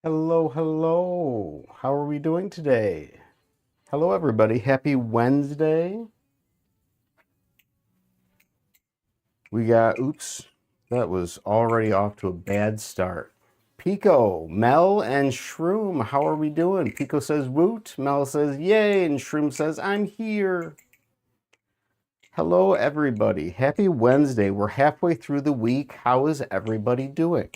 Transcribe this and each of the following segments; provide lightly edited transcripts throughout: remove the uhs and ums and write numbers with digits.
Hello, hello. How are we doing today? Hello, everybody. Happy Wednesday. We got, oops, that was already off to a bad start. Pico, Mel, and Shroom, how are we doing? Pico says woot, Mel says yay, and Shroom says I'm here. Hello, everybody. Happy Wednesday. We're halfway through the week. How is everybody doing?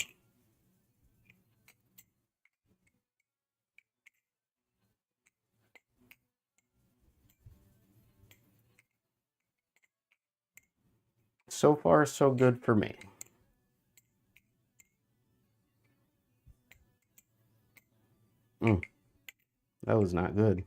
So far, so good for me. That was not good.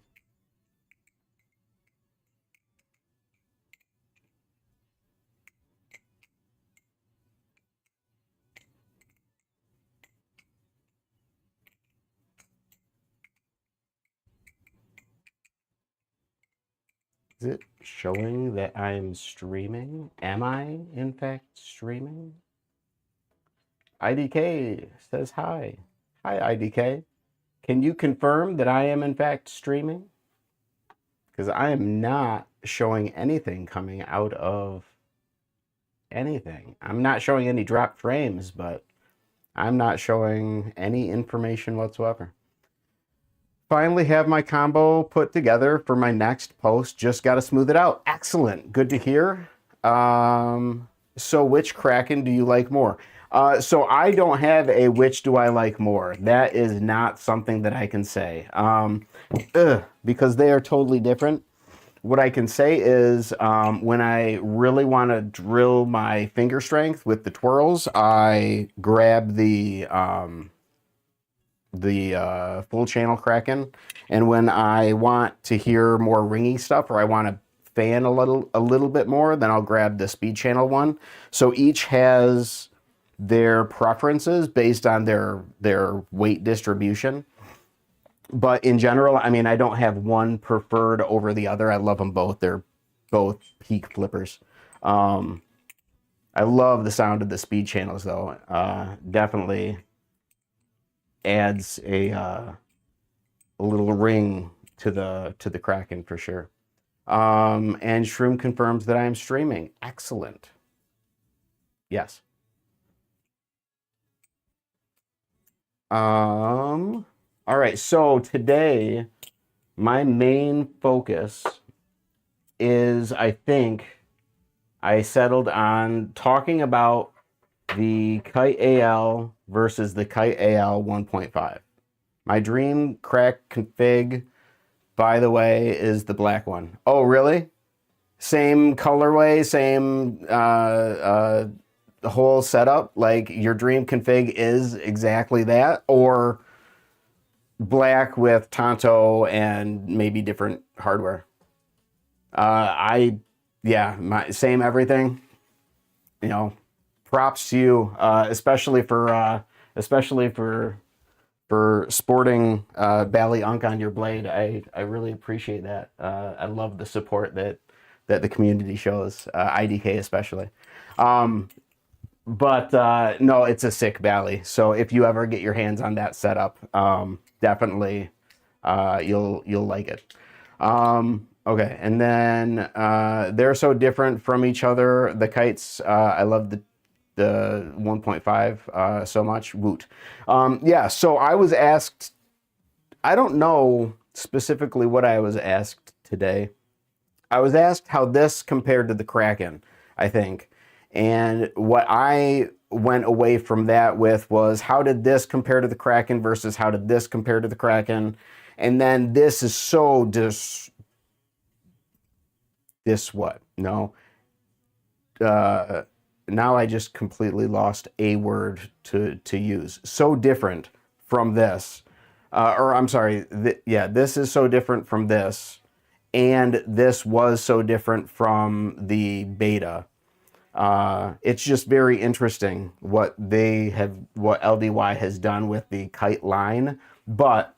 Is it showing that I'm streaming? Am I, in fact, streaming? IDK says hi. Hi, IDK. Can you confirm that I am, in fact, streaming? Because I am not showing anything coming out of anything. I'm not showing any drop frames, but I'm not showing any information whatsoever. Finally have my combo put together for my next post. Just got to smooth it out. Excellent. Good to hear. So which Kraken do you like more? So I don't have a which do I like more. That is not something that I can say because they are totally different. What I can say is when I really want to drill my finger strength with the twirls, I grab the full channel Kraken, and when I want to hear more ringy stuff or I want to fan a little bit more, then I'll grab the speed channel one. So each has their preferences based on their weight distribution. But in general, I mean, I don't have one preferred over the other. I love them both. They're both peak flippers. I love the sound of the speed channels though. Definitely adds a little ring to the Kraken for sure. And Shroom confirms that I am streaming. Excellent. Yes. All right. So today, my main focus is, I think, I settled on talking about the Kite AL versus the Kite AL 1.5. My dream crack config, by the way, is the black one. Oh, really? Same colorway, same the whole setup? Like your dream config is exactly that? Or black with Tonto and maybe different hardware? Yeah, my same everything. You know, props to you, especially for sporting Bali Unc on your blade. I really appreciate that. I love the support that the community shows, IDK especially. But no, it's a sick Bali. So if you ever get your hands on that setup, definitely you'll like it. Okay, and then they're so different from each other. The kites, I love the 1.5 so much. Woot. Yeah, so I was asked, I don't know specifically what I was asked today. I was asked how this compared to the Kraken, I think. And what I went away from that with was how did this compare to the Kraken versus how did this compare to the Kraken? And then this is so this what? No. Now I just completely lost a word to use. So different from this. Or I'm sorry, yeah, this is so different from this. And this was so different from the beta. It's just very interesting what LDY has done with the kite line. But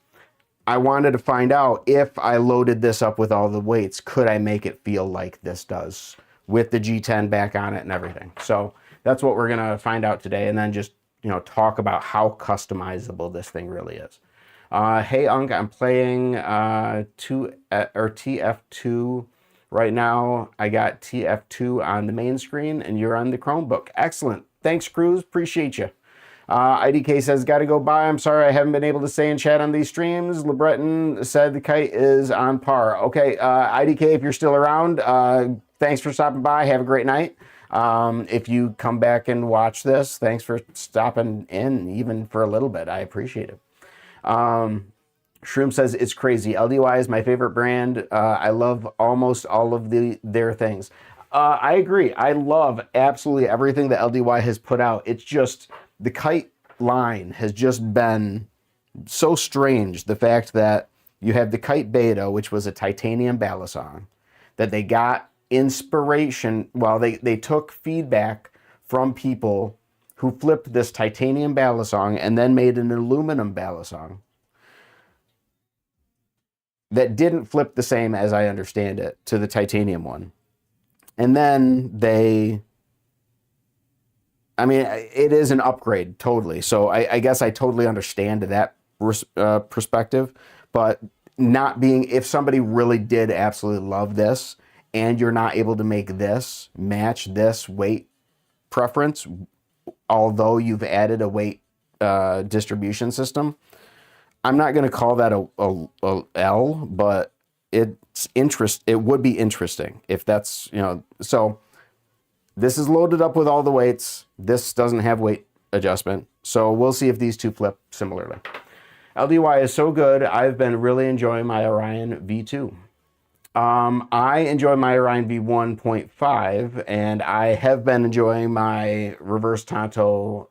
I wanted to find out if I loaded this up with all the weights, could I make it feel like this does with the G10 back on it and everything. So that's what we're going to find out today. And then just talk about how customizable this thing really is. Hey Unc, I'm playing TF2 right now. I got TF2 on the main screen and you're on the Chromebook. Excellent. Thanks, Cruz. Appreciate you. IDK says, gotta go by. I'm sorry I haven't been able to stay and chat on these streams. LeBreton said the kite is on par. Okay, IDK, if you're still around, thanks for stopping by. Have a great night. If you come back and watch this, thanks for stopping in even for a little bit. I appreciate it. Shroom says, it's crazy. LDY is my favorite brand. I love almost all of their things. I agree. I love absolutely everything that LDY has put out. It's just the kite line has just been so strange. The fact that you have the Kite Beta, which was a titanium balisong, that they got inspiration. Well, they took feedback from people who flipped this titanium balisong and then made an aluminum balisong that didn't flip the same, as I understand it, to the titanium one. And then it is an upgrade, totally. So I guess I totally understand that perspective, but not being, if somebody really did absolutely love this and you're not able to make this match this weight preference, although you've added a weight distribution system, I'm not going to call that a L, but it would be interesting if that's, so this is loaded up with all the weights. This doesn't have weight adjustment. So we'll see if these two flip similarly. LDY is so good. I've been really enjoying my Orion V2. I enjoy my Orion V1.5, and I have been enjoying my reverse Tonto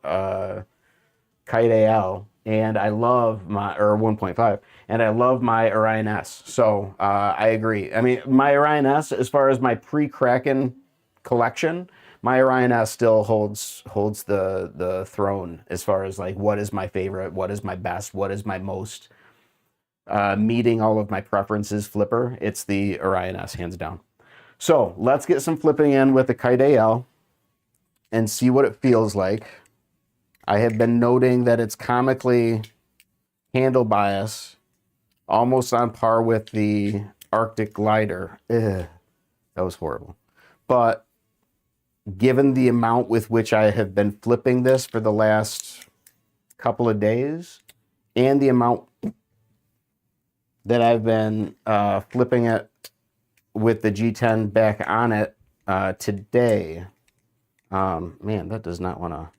Kite AL, and I love my, or 1.5, and I love my Orion S. So I agree. I mean, my Orion S, as far as my pre-Kraken collection, my Orion S still holds the throne as far as like what is my favorite, what is my best, what is my most meeting all of my preferences flipper. It's the Orion S, hands down. So let's get some flipping in with the Kite AL and see what it feels like. I have been noting that it's comically handle bias, almost on par with the Arctic Glider. Ugh, that was horrible. But given the amount with which I have been flipping this for the last couple of days and the amount that I've been flipping it with the G10 back on it today, man, that does not want to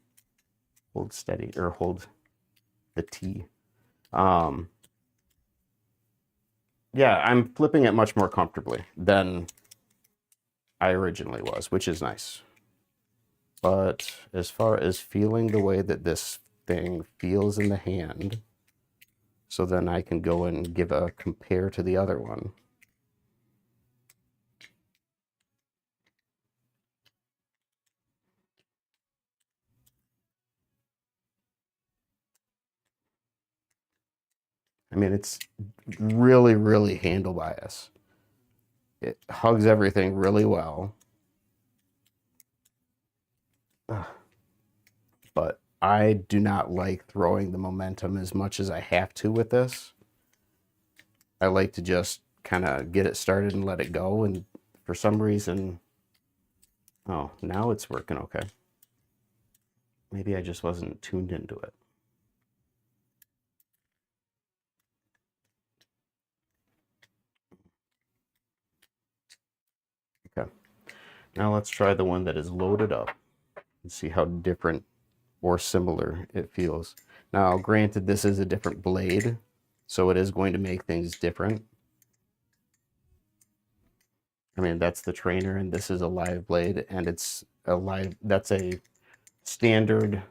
hold steady or hold the T. Yeah, I'm flipping it much more comfortably than I originally was, which is nice. But as far as feeling the way that this thing feels in the hand, so then I can go and give a compare to the other one. I mean, it's really, really handle bias. It hugs everything really well. But I do not like throwing the momentum as much as I have to with this. I like to just kind of get it started and let it go. And for some reason, oh, now it's working okay. Maybe I just wasn't tuned into it. Okay. Now let's try the one that is loaded up and see how different or similar it feels. Now, granted, this is a different blade, so it is going to make things different. I mean, that's the trainer, and this is a live blade, and it's a live, that's a standard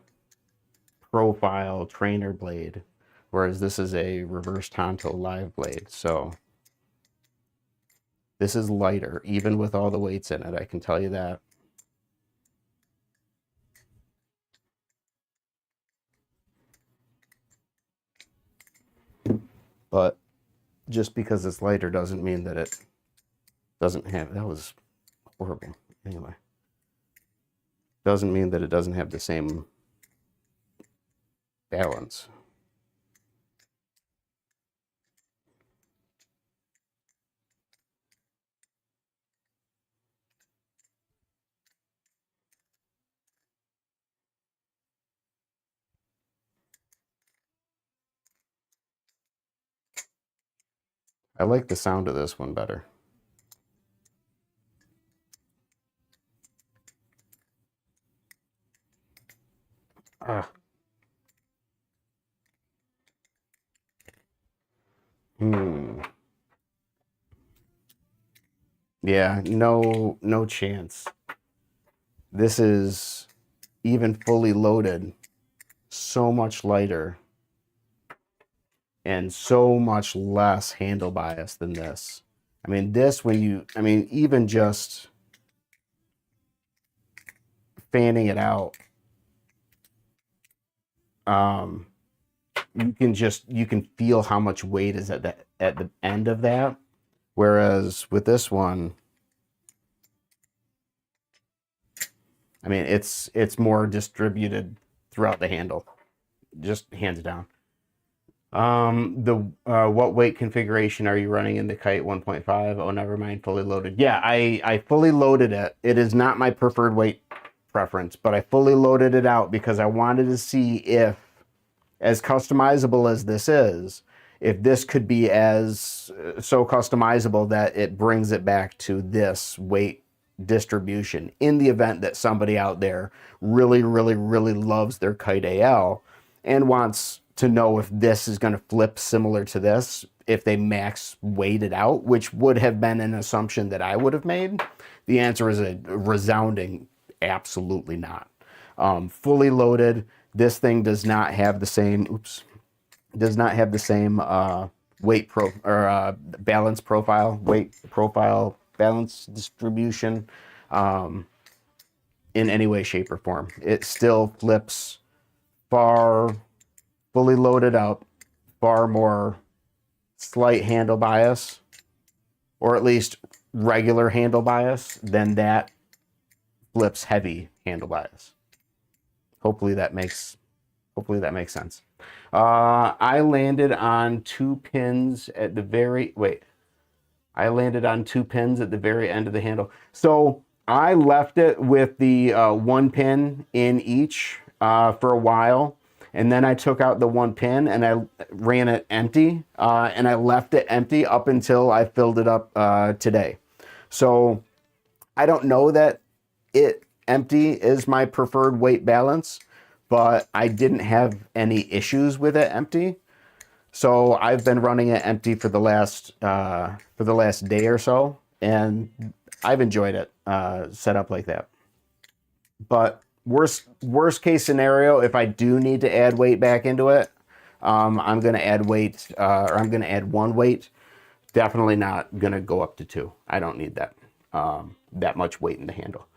profile trainer blade, whereas this is a reverse Tonto live blade. So this is lighter, even with all the weights in it, I can tell you that. But just because it's lighter doesn't mean that it doesn't have, that was horrible. Anyway, doesn't mean that it doesn't have the same balance. I like the sound of this one better. Ah. Yeah, no chance. This is, even fully loaded, so much lighter and so much less handle bias than this. I mean, this, even just fanning it out, you can feel how much weight is at the end of that. Whereas with this one, I mean, it's more distributed throughout the handle, just hands down. What weight configuration are you running in the Kite 1.5? Oh, never mind, fully loaded. Yeah, I fully loaded it. It is not my preferred weight preference, but I fully loaded it out because I wanted to see if, as customizable as this is, if this could be as so customizable that it brings it back to this weight distribution in the event that somebody out there really, really, really loves their Kite AL and wants to know if this is going to flip similar to this, if they max weight it out, which would have been an assumption that I would have made. The answer is a resounding absolutely not. Fully loaded, this thing does not have the same, weight balance profile, weight profile, balance distribution, in any way, shape, or form. It still flips far, fully loaded up, far more slight handle bias, or at least regular handle bias, than that flips heavy handle bias. Hopefully that makes sense. I landed on two pins at the very end of the handle. So I left it with the one pin in each for a while, and then I took out the one pin and I ran it empty, and I left it empty up until I filled it up today. So I don't know that it empty is my preferred weight balance, but I didn't have any issues with it empty. So I've been running it empty for the last day or so, and I've enjoyed it set up like that. But worst case scenario, if I do need to add weight back into it, I'm going to add weight, or I'm going to add one weight. Definitely not going to go up to two. I don't need that much weight in the handle.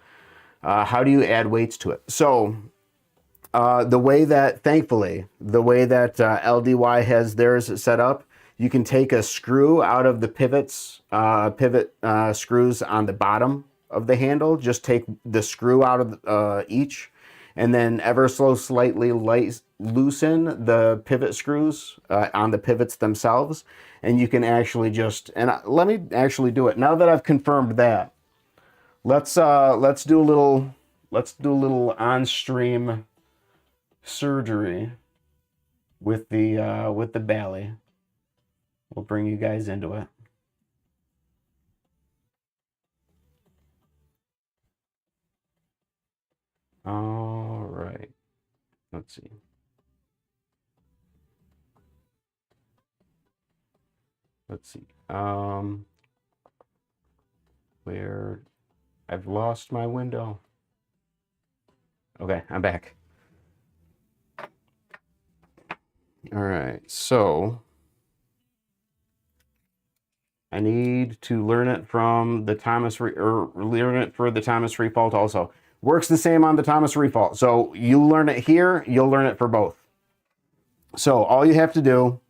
How do you add weights to it? So thankfully, the way that LDY has theirs set up, you can take a screw out of the pivot screws on the bottom of the handle. Just take the screw out of each, and then ever so slightly loosen the pivot screws on the pivots themselves, and you can actually let me actually do it. Now that I've confirmed that, let's do a little on-stream surgery with the Bali. We'll bring you guys into it. All right. Let's see. Where I've lost my window. Okay, I'm back. All right, so I need to learn it from the Thomas, or learn it for the Thomas Refault also. Works the same on the Thomas Refault. So you learn it here, you'll learn it for both. So all you have to do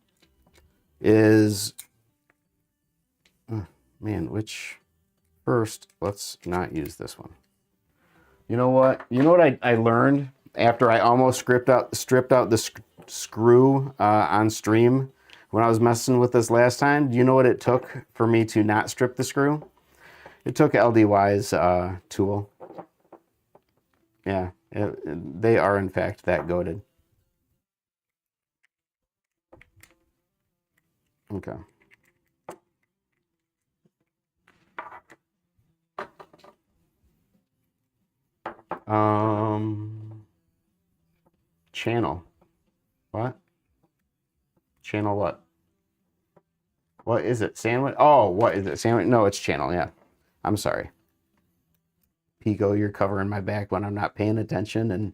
is, first, let's not use this one. You know what? I learned after I almost stripped out the screw on stream when I was messing with this last time. Do you know what it took for me to not strip the screw? It took LDY's tool. Yeah, they are in fact that goated. Okay. Channel. What? Channel what? What is it? Sandwich? Oh, what is it? Sandwich? No, it's channel, yeah. I'm sorry. Pico, you're covering my back when I'm not paying attention, and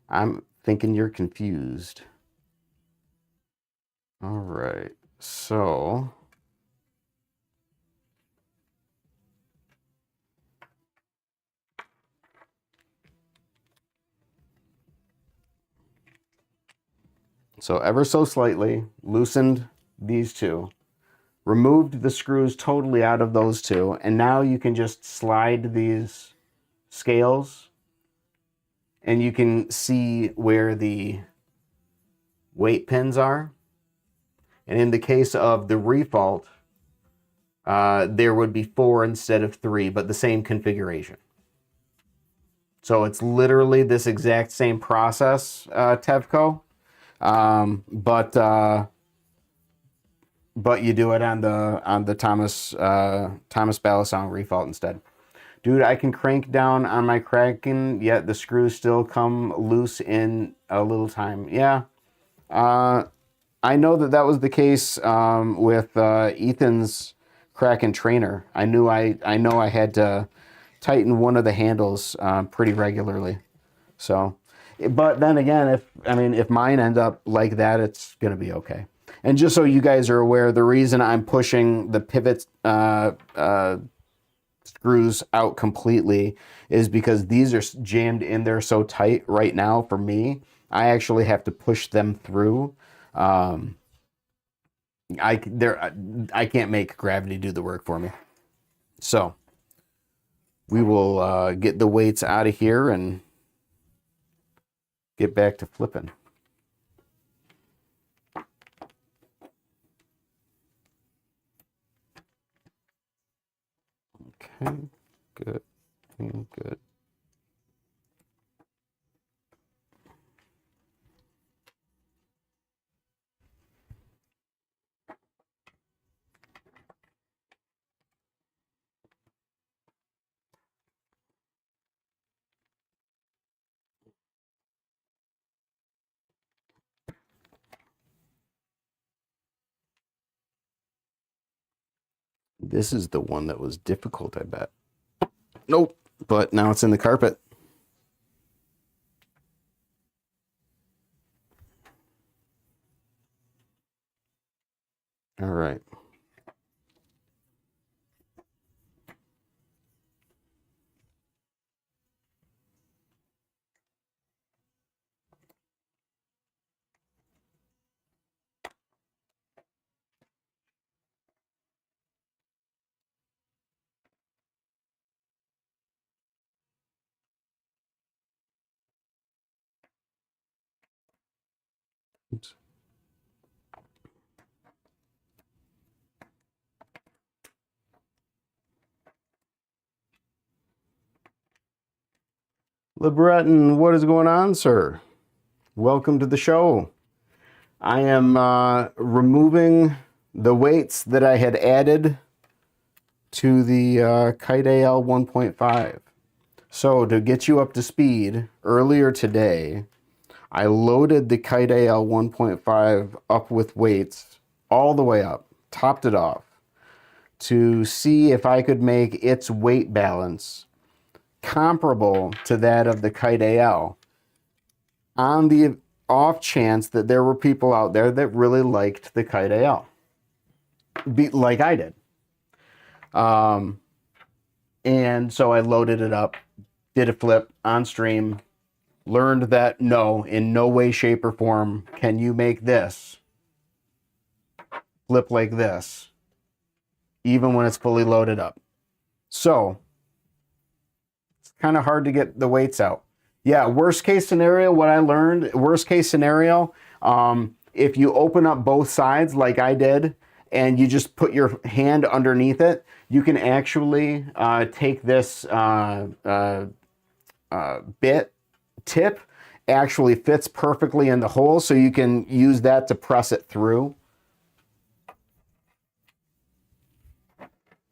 I'm thinking you're confused. All right, so ever so slightly loosened these two, removed the screws totally out of those two, and now you can just slide these scales and you can see where the weight pins are. And in the case of the refault, there would be 4 instead of 3, but the same configuration. So it's literally this exact same process, Tevco, but you do it on the Thomas Balisong refault instead. Dude, I can crank down on my Kraken, yet the screws still come loose in a little time. Yeah, I know that was the case with Ethan's Kraken trainer. I know I had to tighten one of the handles pretty regularly. So, but then again, if mine end up like that, it's gonna be okay. And just so you guys are aware, the reason I'm pushing the pivot screws out completely is because these are jammed in there so tight right now for me. I actually have to push them through. I can't make gravity do the work for me. So we will get the weights out of here and get back to flipping. Okay, good, good. This is the one that was difficult, I bet. Nope, but now it's in the carpet. All right. Oops. LeBreton, what is going on, sir? Welcome to the show. I am removing the weights that I had added to the Kite AL 1.5. So to get you up to speed, earlier today, I loaded the Kite AL 1.5 up with weights all the way up, topped it off, to see if I could make its weight balance comparable to that of the Kite AL, on the off chance that there were people out there that really liked the Kite AL, like I did. And so I loaded it up, did a flip on stream, learned that no, in no way, shape, or form can you make this flip like this, even when it's fully loaded up. So it's kind of hard to get the weights out. Yeah, worst case scenario, what I learned, worst case scenario, if you open up both sides like I did and you just put your hand underneath it, you can actually take this bit tip, actually fits perfectly in the hole, so you can use that to press it through.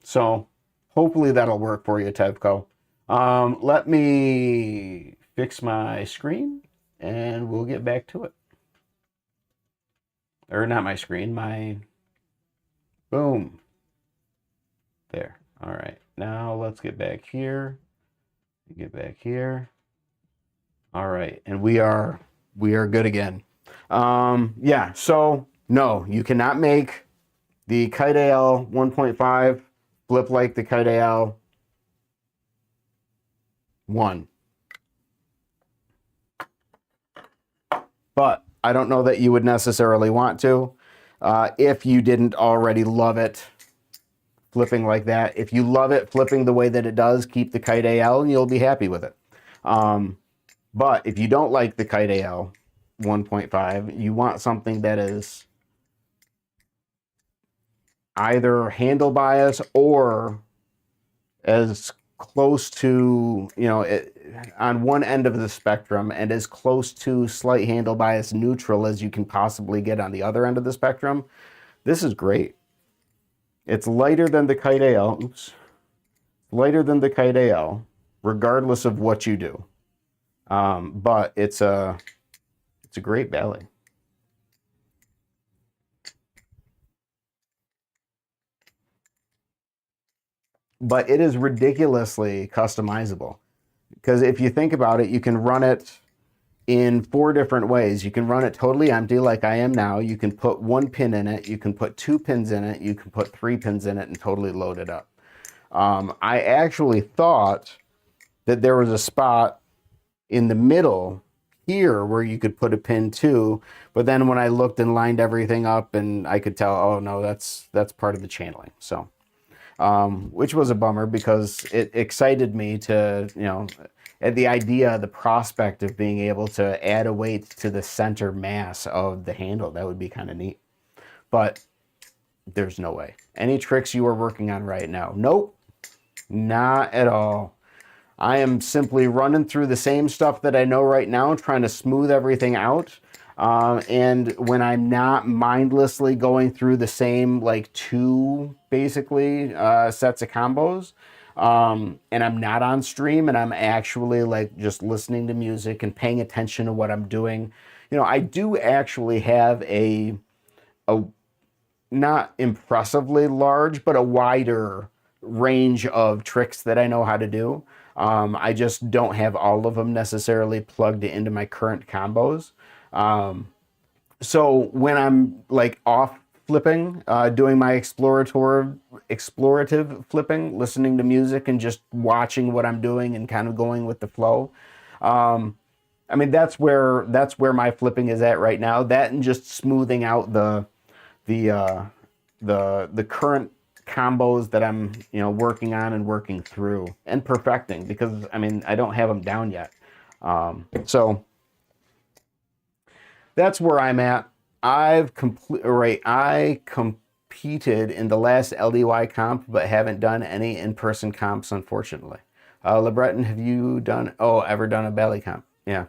So hopefully that'll work for you, Tevco. Let me fix my screen and we'll get back to it. Or not my screen, my boom. There. All right. Now let's get back here. Get back here. All right. And we are good again. Yeah, so no, you cannot make the Kite AL 1.5 flip like the Kite AL 1. But I don't know that you would necessarily want to if you didn't already love it flipping like that. If you love it flipping the way that it does, keep the Kite AL and you'll be happy with it. But if you don't like the Kite AL 1.5, you want something that is either handle bias or as close to, on one end of the spectrum and as close to slight handle bias neutral as you can possibly get on the other end of the spectrum, this is great. It's lighter than the Kite AL, lighter than the Kite AL, regardless of what you do. But it's a great belly. But it is ridiculously customizable. Because if you think about it, you can run it in 4 different ways. You can run it totally empty like I am now. You can put 1 pin in it. You can put 2 pins in it. You can put 3 pins in it and totally load it up. I actually thought that there was a spot in the middle here where you could put a pin too, but then when I looked and lined everything up, and I could tell, oh no, that's part of the channeling. So, which was a bummer because it excited me to, at the idea, the prospect of being able to add a weight to the center mass of the handle. That would be kind of neat, but there's no way. Any tricks you are working on right now? Nope, not at all. I am simply running through the same stuff that I know right now, trying to smooth everything out. And when I'm not mindlessly going through the same, like 2, basically, sets of combos, and I'm not on stream and I'm actually like just listening to music and paying attention to what I'm doing, I do actually have a not impressively large, but a wider range of tricks that I know how to do. I just don't have all of them necessarily plugged into my current combos. So when I'm like off flipping, doing my explorative flipping, listening to music and just watching what I'm doing and kind of going with the flow. I mean, that's where my flipping is at right now. That and just smoothing out the current combos that I'm working on and working through and perfecting, because I mean I don't have them down yet. So that's where I'm at. I competed in the last LDY comp, but haven't done any in-person comps, unfortunately. LeBreton, have you ever done a Bali comp? Yeah.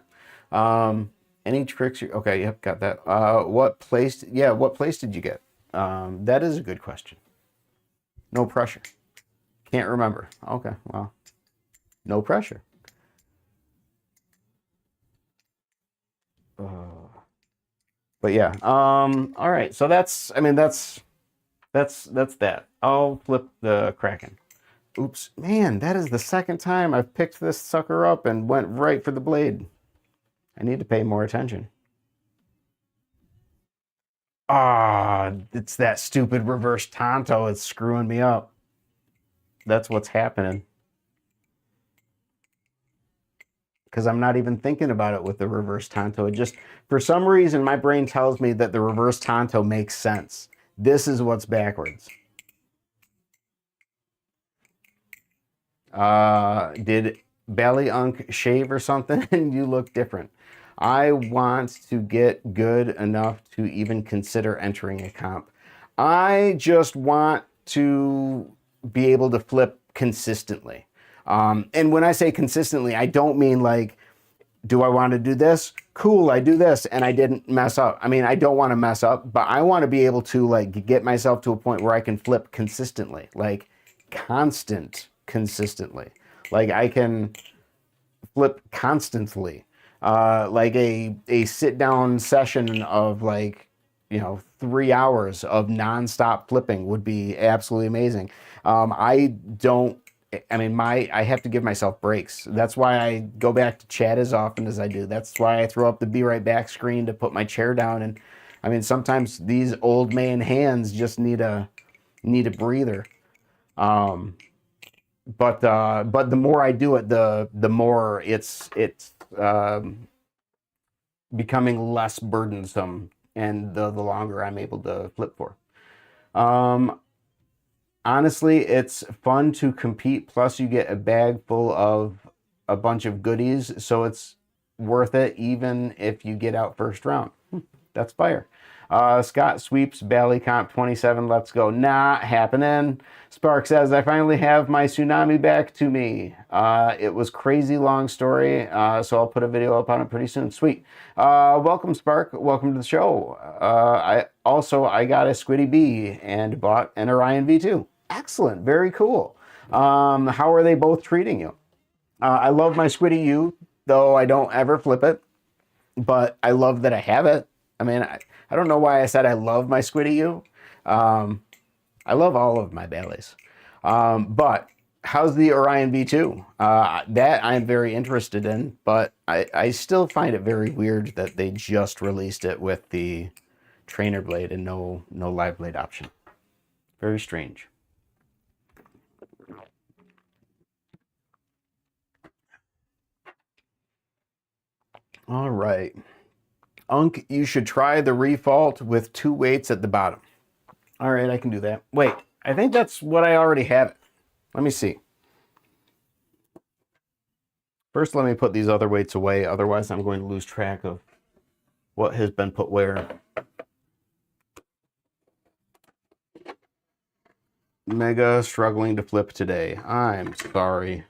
Any tricks? Okay, yep, got that. What place did you get? That is a good question. No pressure. Can't remember. Okay, well, no pressure. But yeah, all right. So that's that. I'll flip the Kraken. Oops, man, that is the second time I've picked this sucker up and went right for the blade. I need to pay more attention. Ah, it's that stupid reverse Tonto. It's screwing me up. That's what's happening. Because I'm not even thinking about it with the reverse Tonto. It just, for some reason, my brain tells me that the reverse Tonto makes sense. This is what's backwards. Did Bali Unc shave or something and you look different. I want to get good enough to even consider entering a comp. I just want to be able to flip consistently. And when I say consistently, I don't mean like, do I want to do this? Cool, I do this and I didn't mess up. I mean, I don't want to mess up, but I want to be able to like get myself to a point where I can flip consistently, like consistently. Like I can flip constantly. Like a sit down session of like, 3 hours of nonstop flipping would be absolutely amazing. I don't, I mean, I have to give myself breaks. That's why I go back to chat as often as I do. That's why I throw up the be right back screen to put my chair down. And I mean, sometimes these old man hands just need a breather. But the more I do it, the more it's becoming less burdensome, and the longer I'm able to flip for. Honestly, it's fun to compete. Plus, you get a bag full of a bunch of goodies, so it's worth it even if you get out first round. That's fire. Scott sweeps Bali Comp 27. Let's go. Not happening. Spark says, I finally have my tsunami back to me. It was crazy long story, so I'll put a video up on it pretty soon. Sweet. Welcome, Spark. Welcome to the show. I got a Squiddy B and bought an Orion V2. Excellent. Very cool. How are they both treating you? I love my Squiddy U, though I don't ever flip it, but I love that I have it. I mean, I don't know why I said I love my Squiddy U. I love all of my Baileys. But how's the Orion V2? That I'm very interested in, but I still find it very weird that they just released it with the trainer blade and no live blade option. Very strange. All right. Unc, you should try the refault with 2 weights at the bottom. All right, I can do that. Wait, I think that's what I already have. Let me see. First, let me put these other weights away. Otherwise, I'm going to lose track of what has been put where. Mega struggling to flip today. I'm sorry.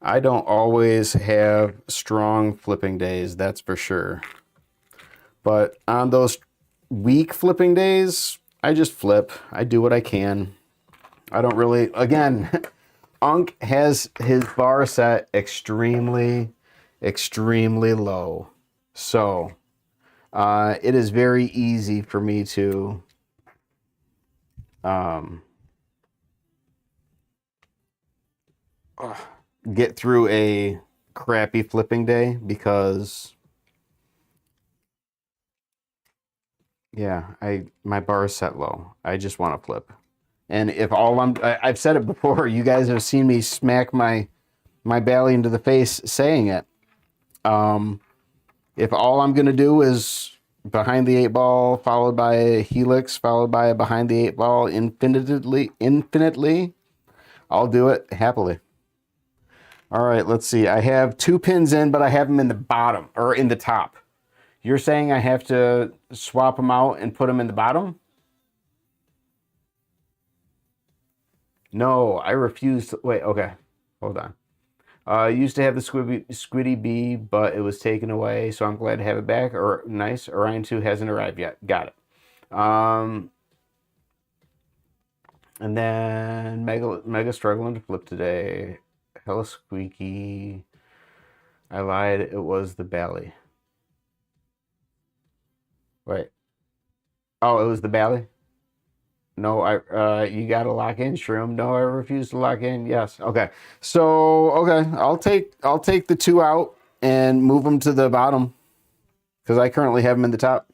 I don't always have strong flipping days, that's for sure. But on those weak flipping days, I just flip. I do what I can. I don't really, again, Unc has his bar set extremely, extremely low. So it is very easy for me to get through a crappy flipping day because, yeah, my bar is set low. I just want to flip. And if all I've said it before, you guys have seen me smack my Bally into the face saying it. If all I'm going to do is behind the 8-ball, followed by a helix, followed by a behind the 8-ball infinitely, I'll do it happily. All right, let's see. I have 2 pins in, but I have them in the bottom, or in the top. You're saying I have to swap them out and put them in the bottom? No, I refuse to. Wait, okay. Hold on. I used to have the Squiddy B, but it was taken away, so I'm glad to have it back. Or nice. Orion 2 hasn't arrived yet. Got it. And then Mega struggling to flip today. Hella squeaky. I lied. It was the Bally. Wait. Oh, it was the Bally? No, you gotta lock in, Shroom. No, I refuse to lock in. Yes. Okay. So, okay, I'll take the 2 out and move them to the bottom because I currently have them in the top.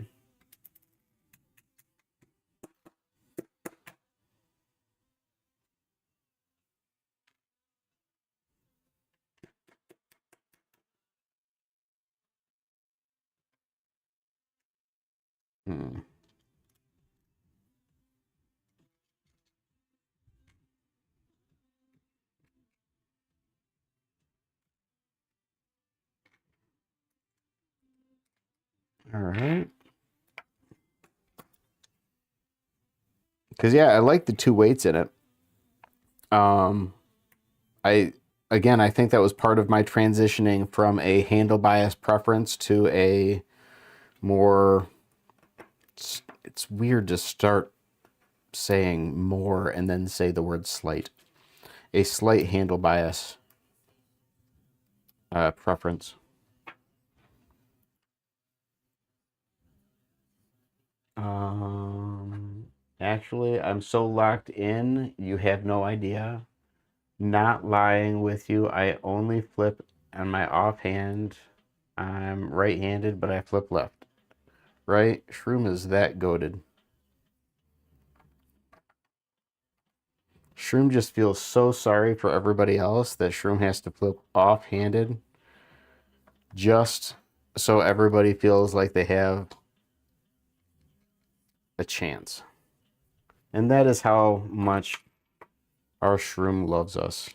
Hmm. All right. Because, yeah, I like the two weights in it. I I think that was part of my transitioning from a handle bias preference to a more. It's weird to start saying more and then say the word slight. A slight handle bias preference. Actually, I'm so locked in, you have no idea. Not lying with you, I only flip on my offhand. I'm right-handed, but I flip left. Right? Shroom is that goated. Shroom just feels so sorry for everybody else that Shroom has to flip off-handed just so everybody feels like they have a chance. And that is how much our Shroom loves us.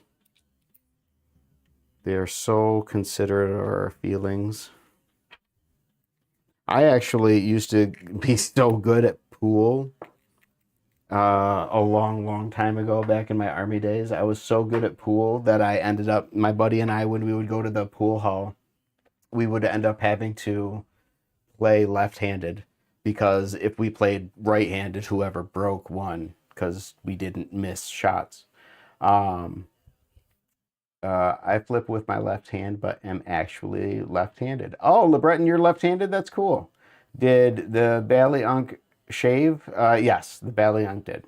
They are so considerate of our feelings. I actually used to be so good at pool a long time ago, back in my Army days. I was so good at pool that I ended up, my buddy and I, when we would go to the pool hall, we would end up having to play left-handed because if we played right-handed, whoever broke won because we didn't miss shots. Um, I flip with my left hand, but am actually left-handed. Oh, LeBreton, you're left-handed? That's cool. Did the Bali Unc shave? Yes, the Bali Unc did.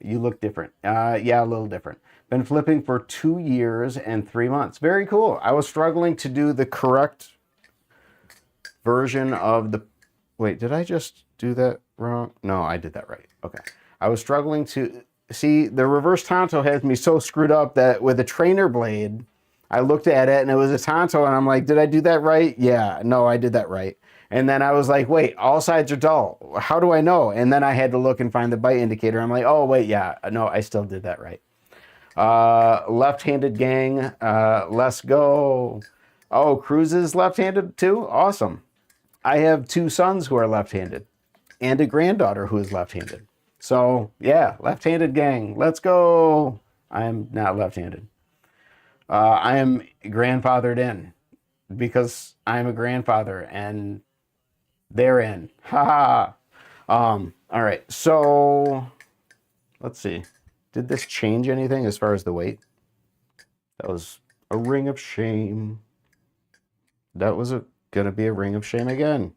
You look different. Yeah, a little different. Been flipping for 2 years and 3 months. Very cool. I was struggling to do the correct version of the... Wait, did I just do that wrong? No, I did that right. Okay. I was struggling to... See, the reverse tanto has me so screwed up that with a trainer blade, I looked at it and it was a tanto and I'm like, did I do that right? Yeah, no, I did that right. And then I was like, wait, all sides are dull. How do I know? And then I had to look and find the bite indicator. I'm like, oh, wait, yeah, no, I still did that right. Left-handed gang, let's go. Oh, Cruz is left-handed too? Awesome. I have 2 sons who are left-handed and a granddaughter who is left-handed. So, yeah, left-handed gang. Let's go. I'm not left-handed. I am grandfathered in because I'm a grandfather and they're in. Ha ha. All right. So, let's see. Did this change anything as far as the weight? That was a ring of shame. That was gonna be a ring of shame again.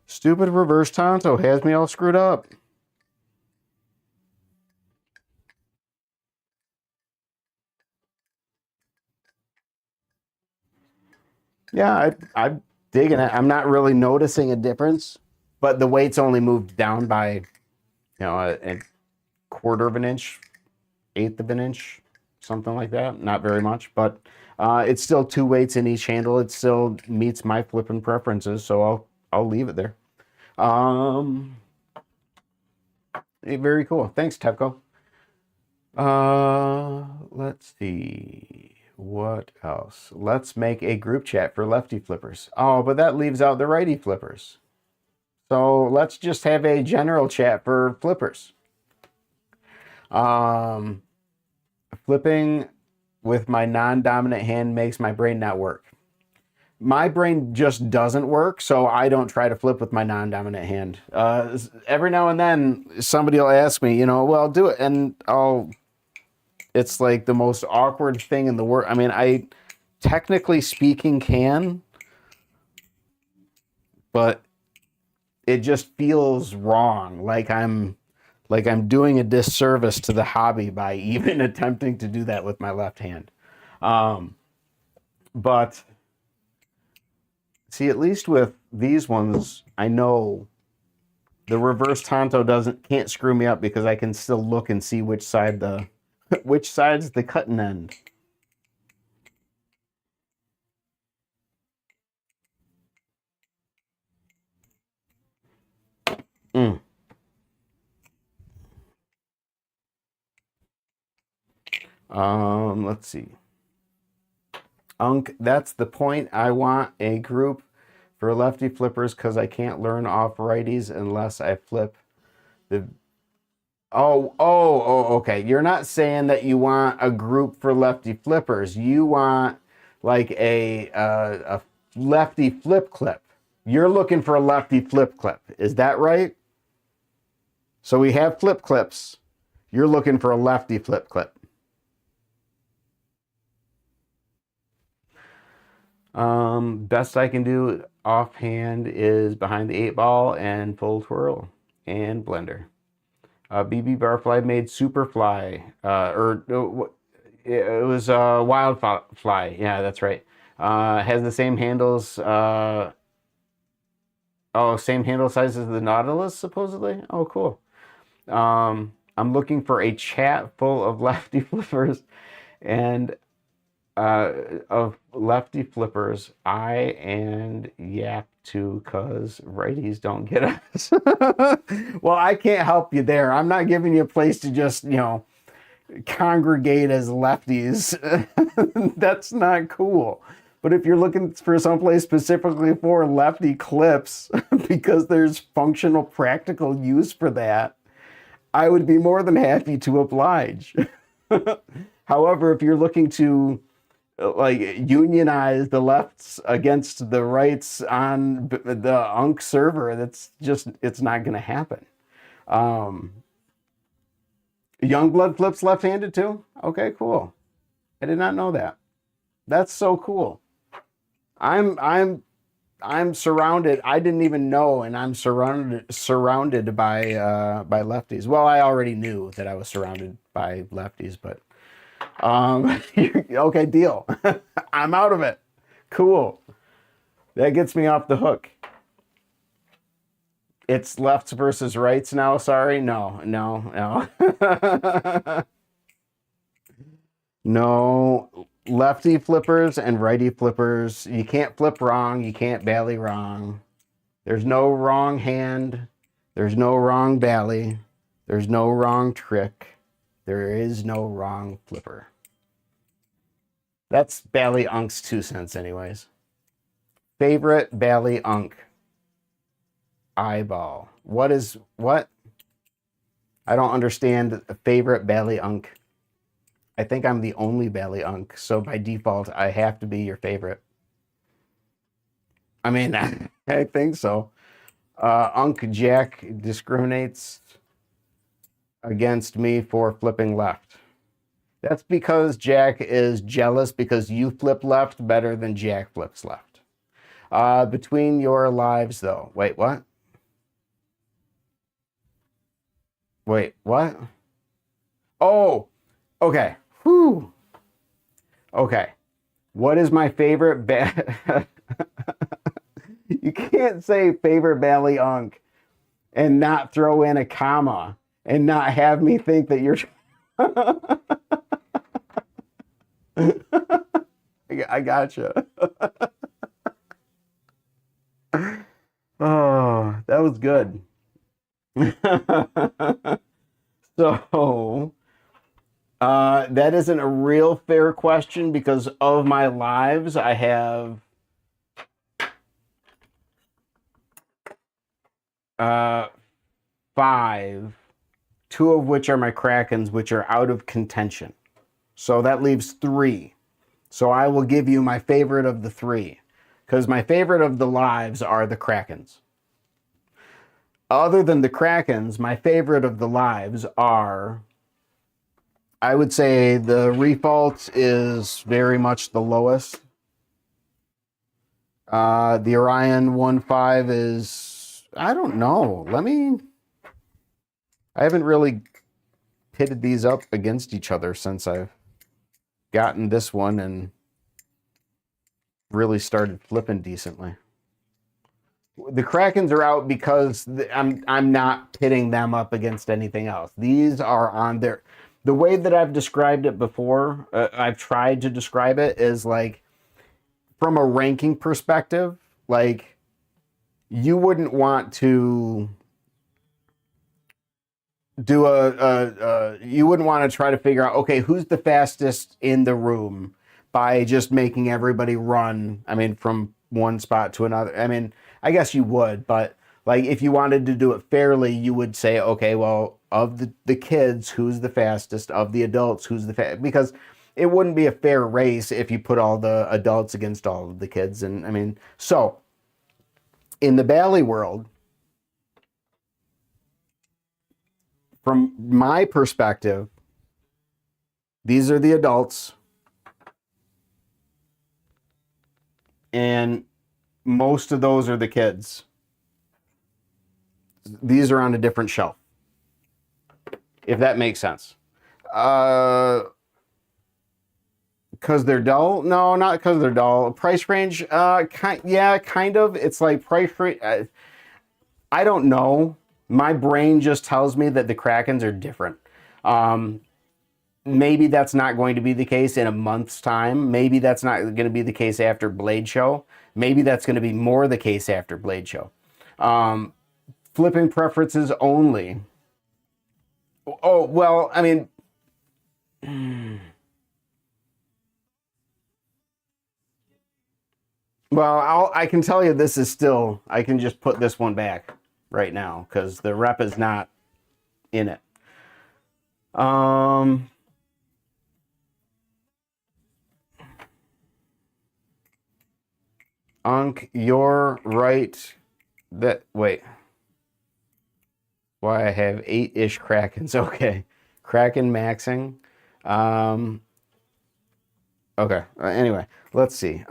Stupid reverse tanto has me all screwed up. Yeah, I'm digging it. I'm not really noticing a difference, but the weight's only moved down by, a quarter of an inch, eighth of an inch, something like that. Not very much, but it's still 2 weights in each handle. It still meets my flipping preferences, so I'll leave it there. Very cool. Thanks, Tepco. Let's see. What else? Let's make a group chat for lefty flippers. Oh, but that leaves out the righty flippers. So let's just have a general chat for flippers. Flipping with my non-dominant hand makes my brain not work. My brain just doesn't work, so I don't try to flip with my non-dominant hand. Every now and then, somebody will ask me, well, do it, and it's like the most awkward thing in the world. I mean, I technically speaking can, but it just feels wrong. Like I'm doing a disservice to the hobby by even attempting to do that with my left hand. But see, at least with these ones, I know the reverse tanto can't screw me up because I can still look and see which side which side's the cutting end. Mm. Let's see. Unc, that's the point. I want a group For lefty flippers, because I can't learn off righties unless I flip the... Okay. You're not saying that you want a group for lefty flippers. You want like a lefty flip clip. You're looking for a lefty flip clip. Is that right? So we have flip clips. You're looking for a lefty flip clip. Best I can do offhand is behind the 8-ball and full twirl and blender. BB Barfly made Superfly, it was Wildfly. Yeah, that's right. Has the same handles. Same handle size as the Nautilus, supposedly. Oh, cool. I'm looking for a chat full of lefty flippers and of lefty flippers. I and Yak too, cause righties don't get us. Well, I can't help you there. I'm not giving you a place to just, congregate as lefties. That's not cool. But if you're looking for someplace specifically for lefty clips, because there's functional, practical use for that, I would be more than happy to oblige. However, if you're looking to unionize the lefts against the rights on the Unc server, it's not going to happen. Youngblood flips left-handed too? Okay, cool. I did not know that. That's so cool. I'm surrounded. I didn't even know, and I'm surrounded by lefties. Well, I already knew that I was surrounded by lefties, but okay, deal. I'm out of it. Cool. That gets me off the hook. It's lefts versus rights now. Sorry. No. No. Lefty flippers and righty flippers. You can't flip wrong. You can't bally wrong. There's no wrong hand. There's no wrong bally. There's no wrong trick. There is no wrong flipper. That's Bali Unc's 2 cents anyways. Favorite Bali Unc eyeball. What? I don't understand favorite Bali Unc. I think I'm the only Bali Unc, so by default, I have to be your favorite. I mean, I think so. Unc Jack discriminates against me for flipping left. That's because Jack is jealous because you flip left better than Jack flips left. Between your lives, though. Wait, what? Wait, what? Oh, okay. Whew. Okay. What is my favorite You can't say favorite Bali Unc and not throw in a comma and not have me think that you're... I gotcha. Oh, that was good. So, that isn't a real fair question because of my lives, I have 5, 2 of which are my Krakens, which are out of contention. So that leaves 3. So I will give you my favorite of the 3, because my favorite of the lives are the Krakens. Other than the Krakens, my favorite of the lives are, I would say the Refault is very much the lowest. The Orion 1.5 is, I don't know. I haven't really pitted these up against each other since I've gotten this one and really started flipping decently. The Krakens are out because I'm not pitting them up against anything else. These are on their... The way that I've described it before, I've tried to describe it, is like, from a ranking perspective, like, you wouldn't want to do you wouldn't want to try to figure out, okay, who's the fastest in the room by just making everybody run, I mean, from one spot to another. I mean, I guess you would, but like if you wanted to do it fairly, you would say, okay, well, of the kids, who's the fastest? Of the adults, who's the fastest? Because it wouldn't be a fair race if you put all the adults against all of the kids. And I mean, so in the Bali world, from my perspective, these are the adults, and most of those are the kids. These are on a different shelf, if that makes sense. Because they're dull? No, not because they're dull. Price range? Yeah, kind of. It's like price range. I don't know. My brain just tells me that the Krakens are different. Maybe that's not going to be the case in a month's time. Maybe that's not going to be the case after Blade Show. Maybe that's going to be more the case after Blade Show. Flipping preferences only. Oh, well, I mean, well, I can tell you this is still, I can just put this one back right now because the rep is not in it. Unc, you're right. Wait. Why I have 8-ish Krakens. Okay. Kraken maxing. Okay. Anyway, let's see.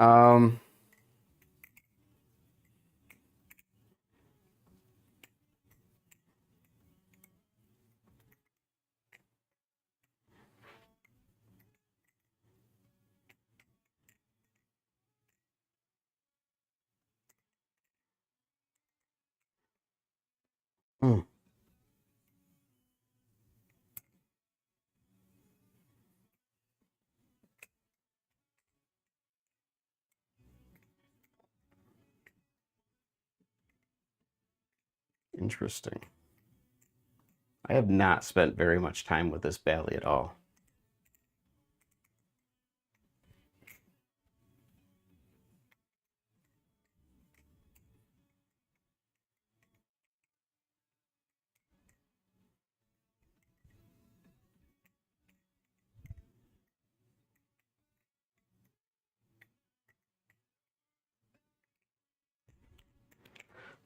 Hmm, interesting. I have not spent very much time with this Bali at all.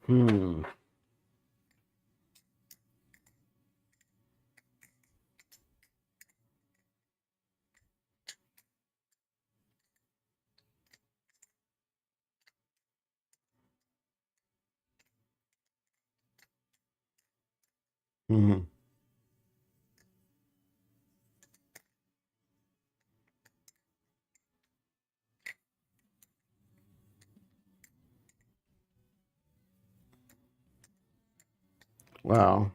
Hmm. Hmm. Wow.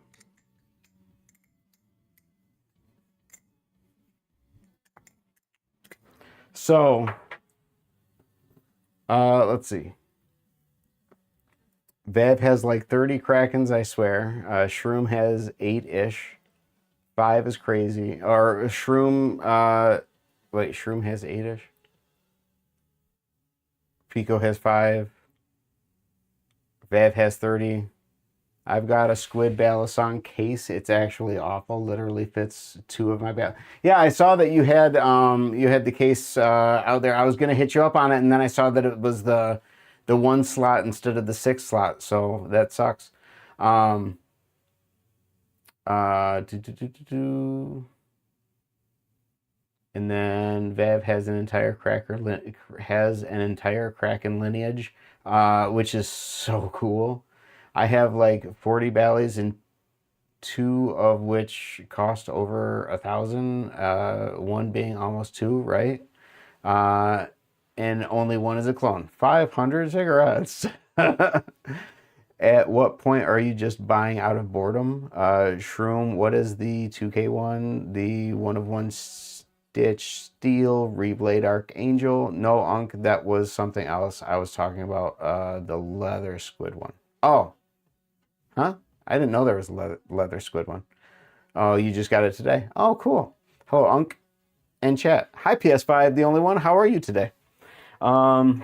So, let's see. Vav has like 30 Krakens, I swear. Shroom has 8-ish. 5 is crazy. Or Shroom, wait, Shroom has 8-ish. Pico has 5. Vav has 30. I've got a Squid Balisong case. It's actually awful. Literally fits 2 of my Yeah, I saw that you had the case out there. I was gonna hit you up on it, and then I saw that it was the 1 slot instead of the 6 slot. So that sucks. Um, uh, do, do, do, do, do. And then Vav has an entire Kraken lineage, which is so cool. I have like 40 Bally's and 2 of which cost over 1,000. One being almost 2, right? Uh, and only 1 is a clone. 500 cigarettes. At what point are you just buying out of boredom? Shroom, what is the 2K1? The 1 of 1 Stitch Steel Reblade Archangel? No, Unc, that was something else. I was talking about the leather squid one. Oh, huh? I didn't know there was a leather squid one. Oh, you just got it today? Oh, cool. Hello, Unc and chat. Hi, PS5, the only one. How are you today? Um,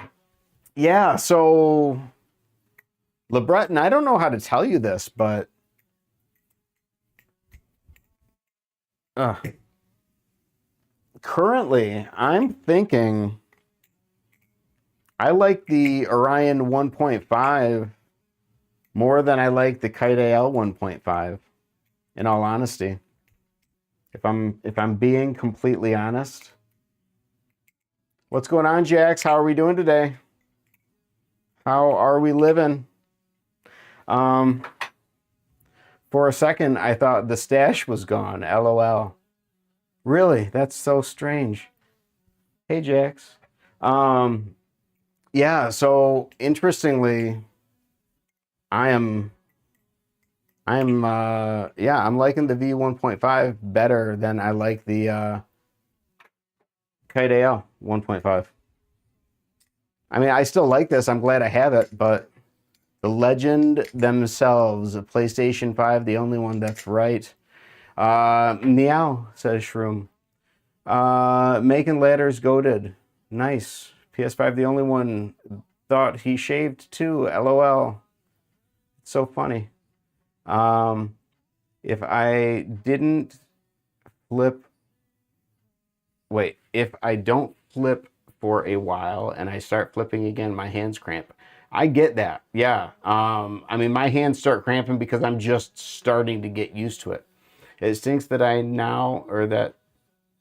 Yeah, so LeBreton, I don't know how to tell you this, but uh, currently I'm thinking I like the Orion 1.5 more than I like the Kite AL 1.5, in all honesty. If I'm being completely honest. What's going on, Jax? How are we doing today? How are we living? Um, for a second, I thought the stash was gone. LOL. Really? That's so strange. Hey, Jax. Um, yeah, so interestingly, I am I'm liking the V1.5 better than I like the Kite AL 1.5. I mean, I still like this. I'm glad I have it, but the Legend themselves, a PlayStation 5, the only one that's right. Meow, says Shroom. Making ladders goated. Nice. PS5, the only one. Thought he shaved too. LOL. It's so funny. If I didn't flip, wait, if I don't flip for a while and I start flipping again, my hands cramp. I get that. Yeah. I mean, my hands start cramping because I'm just starting to get used to it. It stinks that that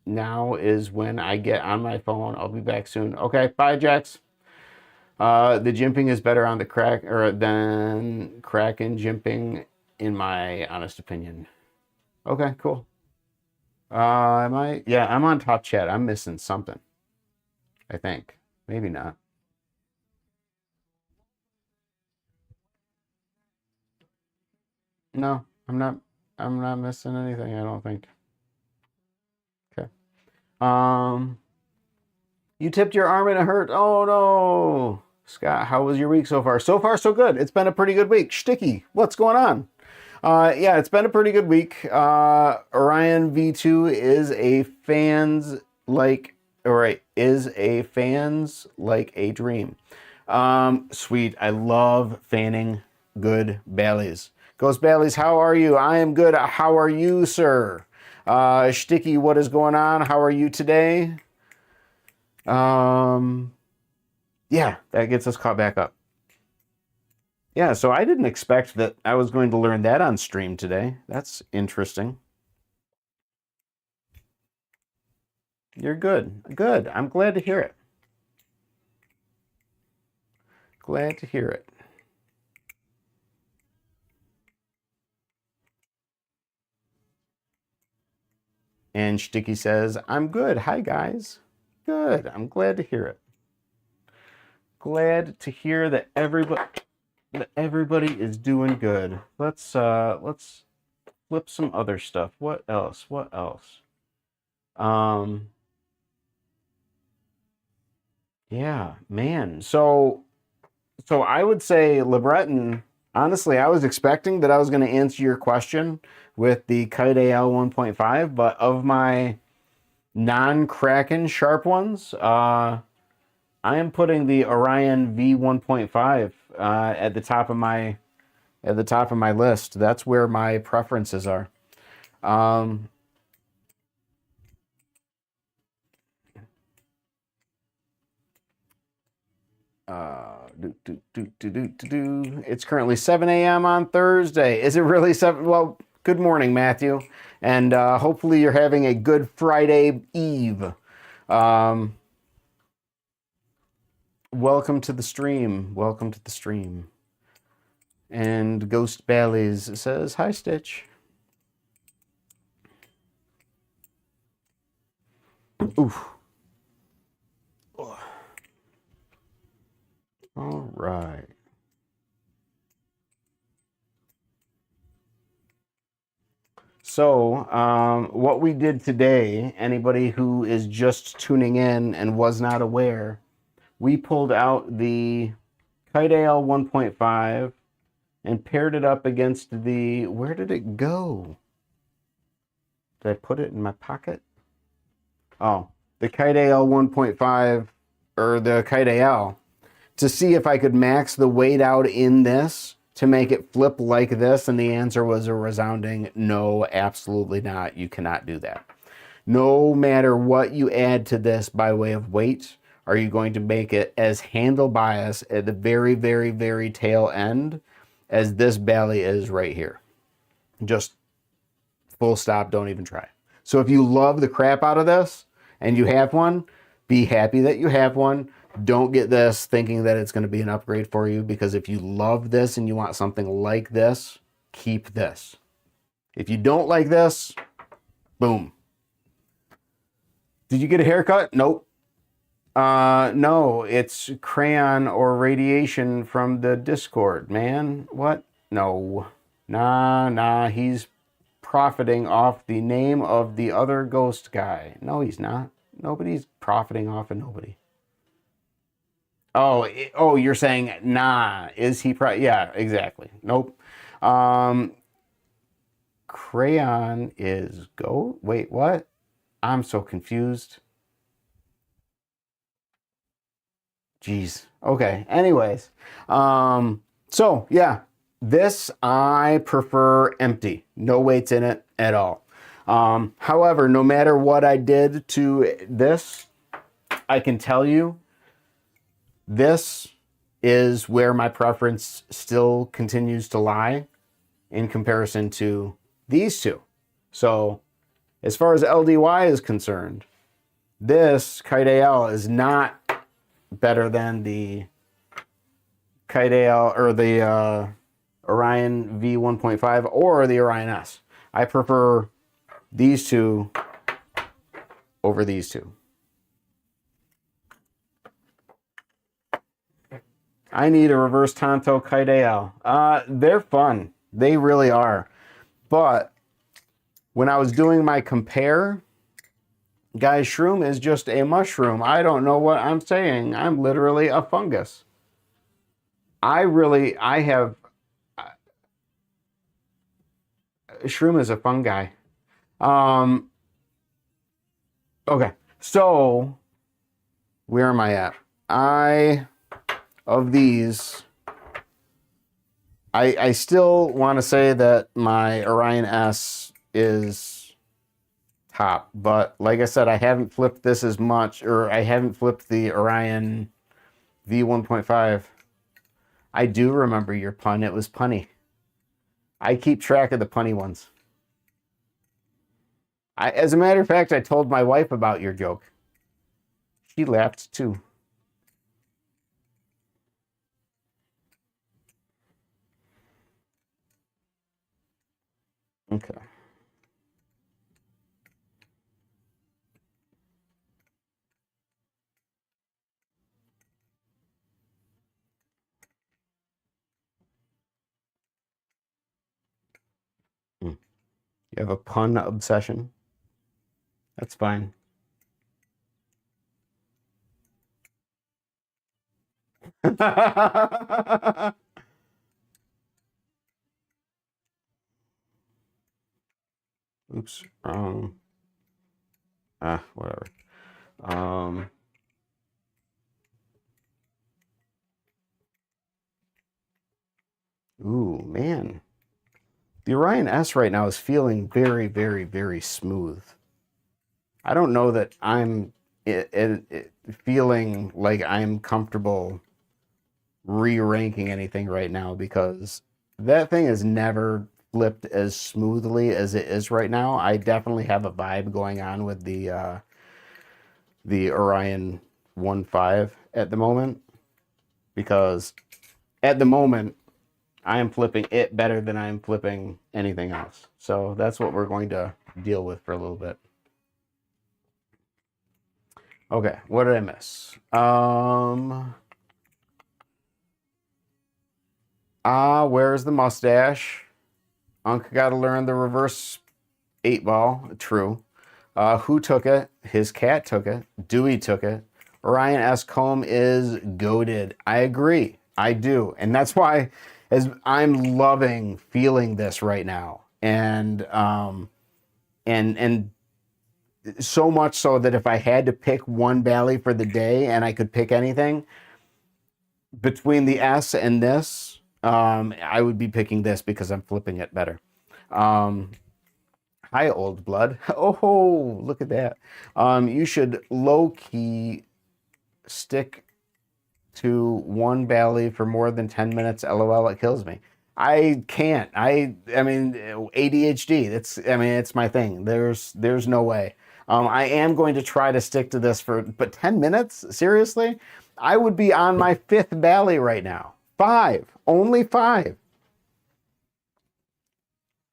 now is when I get on my phone. I'll be back soon. Okay, bye, Jax. The jimping is better on the crack or than crack and jimping, in my honest opinion. Okay, cool. Am I? Yeah, I'm on top chat. I'm missing something, I think. Maybe not. No, I'm not. I'm not missing anything, I don't think. Okay. Um, you tipped your arm and it hurt. Oh no. Scott, how was your week so far? So far, so good. It's been a pretty good week. Shticky, what's going on? Yeah, it's been a pretty good week. Orion V2 is a fans like a dream. Sweet. I love fanning good Bally's. Ghost Bally's, how are you? I am good. How are you, sir? Shticky, what is going on? How are you today? Yeah, that gets us caught back up. Yeah, so I didn't expect that I was going to learn that on stream today. That's interesting. You're good. Good. I'm glad to hear it. Glad to hear it. And Shticky says, I'm good. Hi, guys. Good. I'm glad to hear it. Glad to hear that everybody is doing good. Let's flip some other stuff. What else? What else? Yeah, man. So I would say LeBreton, honestly, I was expecting that I was going to answer your question with the Kite AL 1.5, but of my non-Kraken sharp ones, I am putting the Orion V1.5 at the top of my list. That's where my preferences are. Um, It's currently 7 a.m. on Thursday. Is it really 7? Well, good morning, Matthew. And hopefully you're having a good Friday Eve. Welcome to the stream. Welcome to the stream. And Ghost Bally's says, hi, Stitch. Oof. All right. So, what we did today, anybody who is just tuning in and was not aware, we pulled out the Kite AL 1.5 and paired it up against the, where did it go? Did I put it in my pocket? Oh, the Kite AL 1.5, or the Kite AL, to see if I could max the weight out in this to make it flip like this, and the answer was a resounding no, absolutely not. You cannot do that. No matter what you add to this by way of weight, are you going to make it as handle bias at the very, very, very tail end as this Bali is right here. Just full stop, don't even try. So if you love the crap out of this and you have one, be happy that you have one. Don't get this thinking that it's going to be an upgrade for you, because if you love this and you want something like this, keep this. If you don't like this, boom. Did you get a haircut? Nope. No, it's crayon or radiation from the Discord, man. What? No. Nah, he's profiting off the name of the other ghost guy. No, he's not. Nobody's profiting off of nobody. Oh, you're saying, nah, is he yeah, exactly. Nope. Crayon is wait, what? I'm so confused. Jeez. Okay. Anyways. So yeah, this I prefer empty. No weights in it at all. However, no matter what I did to this, I can tell you this is where my preference still continues to lie in comparison to these two. So as far as LDY is concerned, this Kite AL is not better than the Kite AL or the Orion V1.5 or the Orion S. I prefer these two over these two. I need a reverse Tonto Kite AL. They're fun. They really are. But when I was doing my compare, guys, shroom is just a mushroom. I don't know what I'm saying. I'm literally a fungus. Shroom is a fungi. Okay, so where am I at? Of these, I still want to say that my Orion S is top, but like I said, I haven't flipped this as much, or I haven't flipped the Orion V1.5. I do remember your pun. It was punny. I keep track of the punny ones. As a matter of fact, I told my wife about your joke. She laughed too. Okay. You have a pun obsession? That's fine. Oops. Whatever. Ooh, man. The Orion S right now is feeling very, very, very smooth. I don't know that I'm feeling like I'm comfortable re-ranking anything right now, because that thing has never flipped as smoothly as it is right now. I definitely have a vibe going on with the Orion 1.5 at the moment, because at the moment I am flipping it better than I am flipping anything else. So that's what we're going to deal with for a little bit. Okay, what did I miss? Where's the mustache? Unc got to learn the reverse 8-ball. True. Who took it? His cat took it. Dewey took it. Orion S. Combe is goated. I agree. I do. And that's why as I'm loving feeling this right now. And so much so that if I had to pick one Bali for the day and I could pick anything, between the S and this, I would be picking this because I'm flipping it better. Hi, old blood. Oh, look at that. You should low-key stick to one Bali for more than 10 minutes. LOL, it kills me. I can't. I mean, ADHD. It's my thing. There's no way. I am going to try to stick to this but 10 minutes? Seriously? I would be on my 5th Bali right now. 5. Only 5.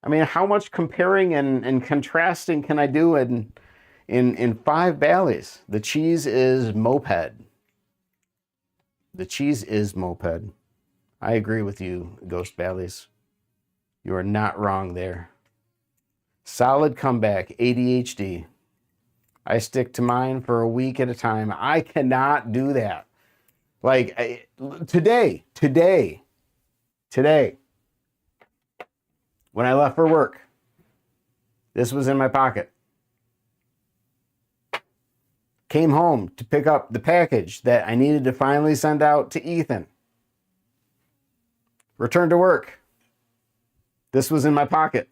I mean, how much comparing and contrasting can I do in 5 Balis? The cheese is moped. The cheese is moped. I agree with you, Ghost Balis. You are not wrong there. Solid comeback, ADHD. I stick to mine for a week at a time. I cannot do that. Like, today, when I left for work, this was in my pocket. Came home to pick up the package that I needed to finally send out to Ethan. Returned to work. This was in my pocket.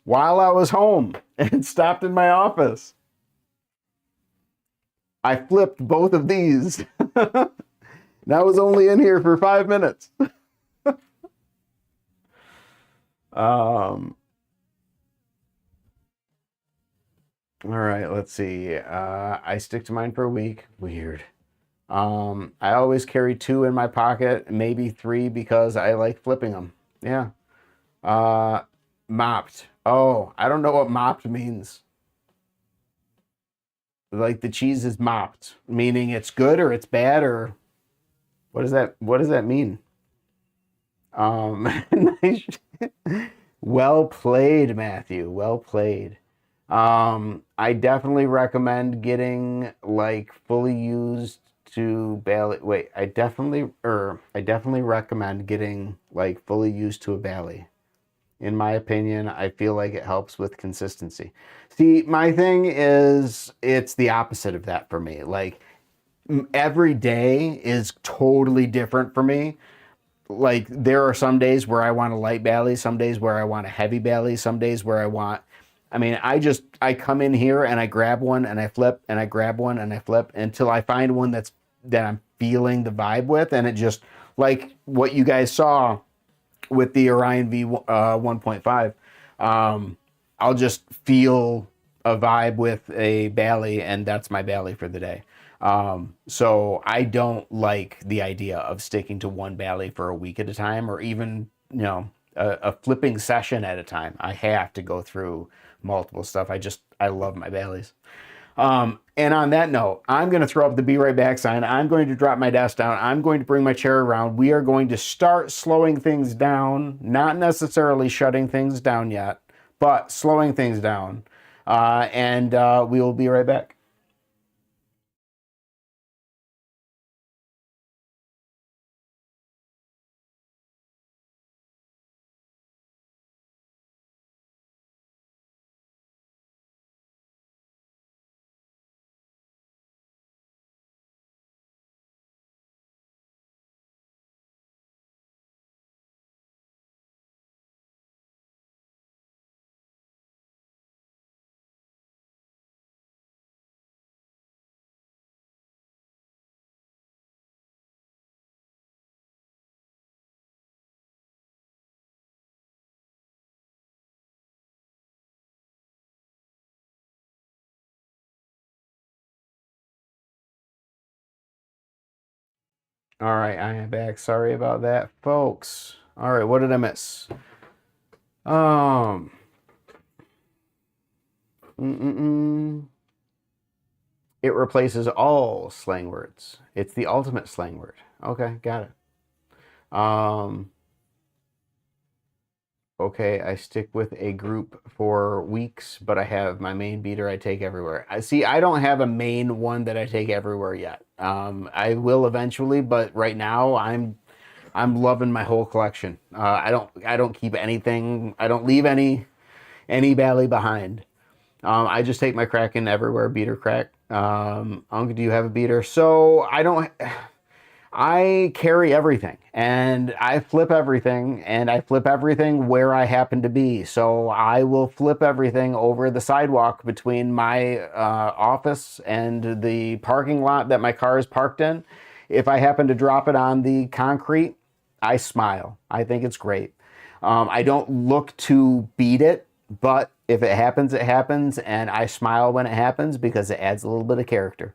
While I was home and stopped in my office, I flipped both of these. And I was only in here for 5 minutes. All right, let's see. I stick to mine for a week. Weird. I always carry 2 in my pocket, maybe 3 because I like flipping them. Yeah. Mopped. Oh, I don't know what mopped means. Like the cheese is mopped, meaning it's good or it's bad, or what does that mean? Well played, Matthew. Well played. I definitely recommend getting like fully used to Bali. Wait, I definitely recommend getting like fully used to a Bali. In my opinion, I feel like it helps with consistency. See, my thing is it's the opposite of that for me. Like every day is totally different for me. Like there are some days where I want a light Bali, some days where I want a heavy Bali, some days where I come in here and I grab one and I flip and I grab one and I flip until I find one that I'm feeling the vibe with, and it just like what you guys saw with the Orion V 1.5. I'll just feel a vibe with a Bali, and that's my Bali for the day. So I don't like the idea of sticking to one Bali for a week at a time, or even, a flipping session at a time. I have to go through multiple stuff. I love my Balis. And on that note, I'm going to throw up the be right back sign. I'm going to drop my desk down. I'm going to bring my chair around. We are going to start slowing things down, not necessarily shutting things down yet, but slowing things down. And we will be right back. All right, I am back. Sorry about that, folks. All right, what did I miss? Um, It replaces all slang words. It's the ultimate slang word. Okay, got it. Okay, I stick with a group for weeks, but I have my main beater I take everywhere. I don't have a main one that I take everywhere yet. I will eventually, but right now I'm loving my whole collection. I don't keep anything. I don't leave any Bali behind. I just take my Kraken everywhere, beater crack. Unc, do you have a beater? So I carry everything and I flip everything, and I flip everything where I happen to be. So I will flip everything over the sidewalk between my office and the parking lot that my car is parked in. If I happen to drop it on the concrete, I smile. I think it's great. I don't look to beat it, but if it happens, it happens, and I smile when it happens because it adds a little bit of character.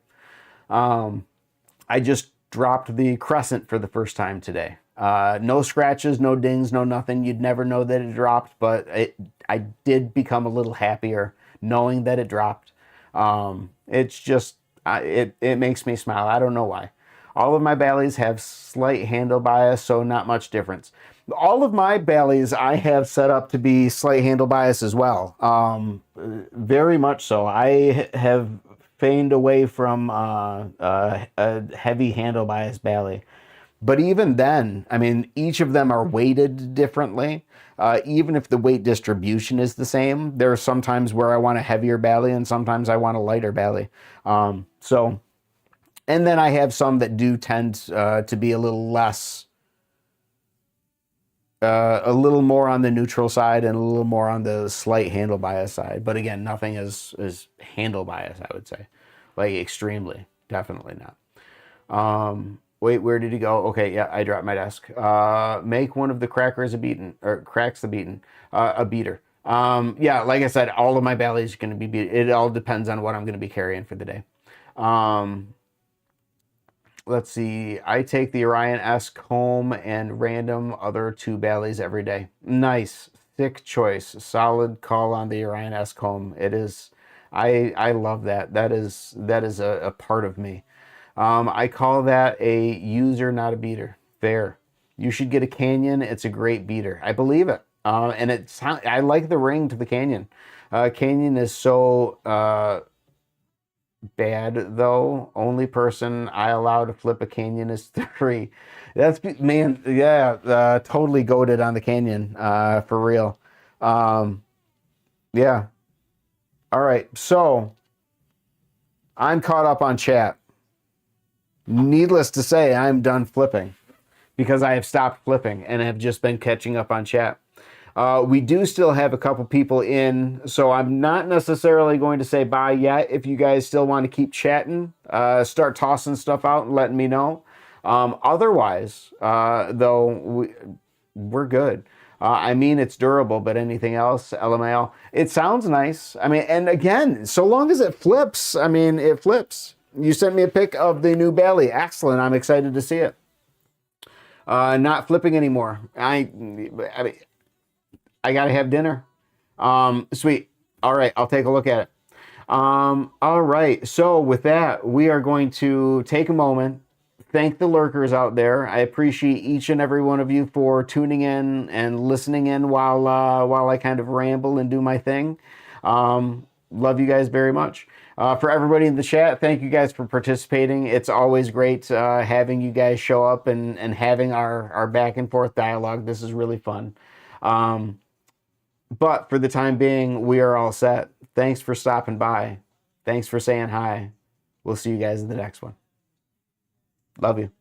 I just dropped the crescent for the first time today. No scratches, no dings, no nothing. You'd never know that it dropped, but I did become a little happier knowing that it dropped. It's just, it makes me smile. I don't know why. All of my Bali's have slight handle bias, so not much difference. All of my Bali's I have set up to be slight handle bias as well. Very much so. I have feigned away from a heavy handle bias Bali. But even then, I mean, each of them are weighted differently. Even if the weight distribution is the same, there are some times where I want a heavier Bali and sometimes I want a lighter Bali. And then I have some that do tend to be a little less, a little more on the neutral side and a little more on the slight handle bias side. But again, nothing is handle bias, I would say. Like extremely, definitely not. Wait, where did he go? Okay, yeah, I dropped my desk. Make one of the crackers a beaten, or cracks the beaten, a beater. Yeah, like I said, all of my Bali's are going to be beat. It all depends on what I'm going to be carrying for the day. Let's see. I take the Orion S home and random other 2 Bali's every day. Nice. Thick choice. Solid call on the Orion S home. It is. I love that. That is a part of me. I call that a user, not a beater. Fair. You should get a Canyon. It's a great beater. I believe it. And I like the ring to the Canyon. Canyon is so bad though. Only person I allow to flip a Canyon is 3. That's, man, yeah, totally goated on the Canyon, for real. Yeah. All right, so I'm caught up on chat. Needless to say, I'm done flipping because I have stopped flipping and have just been catching up on chat. We do still have a couple people in, so I'm not necessarily going to say bye yet. If you guys still want to keep chatting, start tossing stuff out and letting me know. Otherwise, though, we're good. I mean, it's durable, but anything else, LMAO? It sounds nice. I mean, and again, so long as it flips, I mean, it flips. You sent me a pic of the new Bali. Excellent. I'm excited to see it. Not flipping anymore. I mean, I gotta have dinner. Sweet. All right, I'll take a look at it. All right, so with that, we are going to take a moment, thank the lurkers out there. I appreciate each and every one of you for tuning in and listening in while I kind of ramble and do my thing. Love you guys very much. For everybody in the chat, thank you guys for participating. It's always great having you guys show up and having our back and forth dialogue. This is really fun. But for the time being, we are all set. Thanks for stopping by. Thanks for saying hi. We'll see you guys in the next one. Love you.